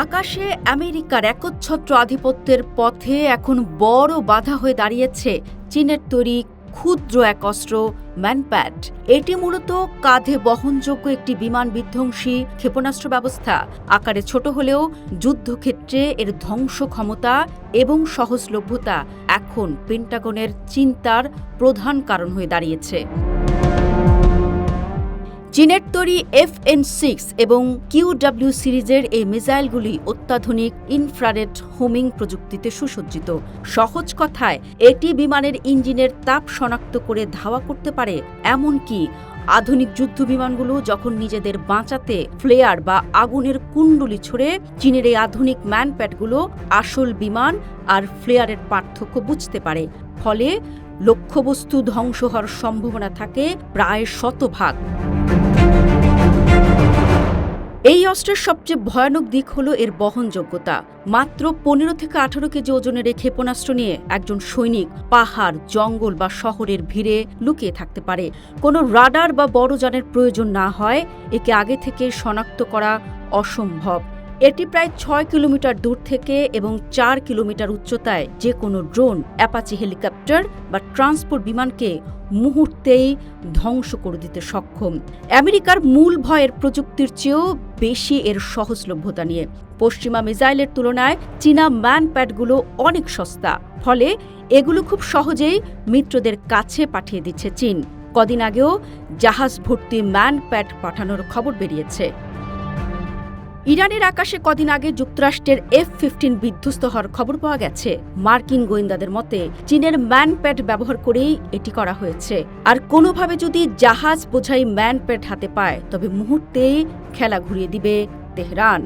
আকাশে আমেরিকার একচ্ছত্র আধিপত্যের পথে এখন বড় বাধা হয়ে দাঁড়িয়েছে চীনের তৈরি ক্ষুদ্র এক অস্ত্র ম্যানপ্যাড। এটি মূলত কাঁধে বহনযোগ্য একটি বিমান বিধ্বংসী ক্ষেপণাস্ত্র ব্যবস্থা। আকারে ছোট হলেও যুদ্ধক্ষেত্রে এর ধ্বংস ক্ষমতা এবং সহজলভ্যতা এখন পেন্টাগনের চিন্তার প্রধান কারণ হয়ে দাঁড়িয়েছে। চীনের তৈরি FN-6 এবং QW সিরিজের এই মিসাইলগুলি অত্যাধুনিক ইনফ্রারেড হোমিং প্রযুক্তিতে সুসজ্জিত। সহজ কথায়, এটি বিমানের ইঞ্জিনের তাপ শনাক্ত করে ধাওয়া করতে পারে। এমনকি আধুনিক যুদ্ধ বিমানগুলো যখন নিজেদের বাঁচাতে ফ্লেয়ার বা আগুনের কুণ্ডলি ছড়ে, চীনের এই আধুনিক ম্যানপ্যাডগুলো আসল বিমান আর ফ্লেয়ারের পার্থক্য বুঝতে পারে। ফলে লক্ষ্যবস্তু ধ্বংস হওয়ার সম্ভাবনা থাকে প্রায় 100%। এই অস্ত্রের সবচেয়ে ভয়ানক দিক হলো এর বহনযোগ্যতা। মাত্র 15 থেকে 18 কেজি ওজনের এই ক্ষেপণাস্ত্র নিয়ে একজন সৈনিক পাহাড়, জঙ্গল বা শহরের ভিড়ে লুকিয়ে থাকতে পারে। কোনো রাডার বা বড় যানের প্রয়োজন না হয়, একে আগে থেকে শনাক্ত করা অসম্ভব। এটি প্রায় 6 কিলোমিটার দূর থেকে এবং 4 কিলোমিটার উচ্চতায় যে কোনো ড্রোন, অ্যাপাচি হেলিকপ্টার বা ট্রান্সপোর্ট বিমানকে মুহূর্তেই ধ্বংস করে দিতে সক্ষম। আমেরিকার মূল ভয়ের প্রযুক্তির চেয়েও বেশি এর সহজলভ্যতা নিয়ে। পশ্চিমা মিসাইলের তুলনায় চীনা ম্যানপ্যাডগুলো অনেক সস্তা, ফলে এগুলো খুব সহজেই মিত্রদের কাছে পাঠিয়ে দিচ্ছে চীন। কদিন আগেও জাহাজ ভর্তি ম্যানপ্যাড পাঠানোর খবর বেরিয়েছে। ইরানের আকাশে কদিন আগে যুক্তরাষ্ট্রের F-15 বিধ্বস্ত হওয়ার খবর পাওয়া গেছে। মার্কিন গোয়েন্দাদের মতে চীনের ম্যানপ্যাড ব্যবহার করেই এটি করা হয়েছে। আর কোনোভাবে যদি জাহাজ বোঝাই ম্যানপ্যাড হাতে পায়, তবে মুহূর্তেই খেলা ঘুরিয়ে দিবে তেহরান।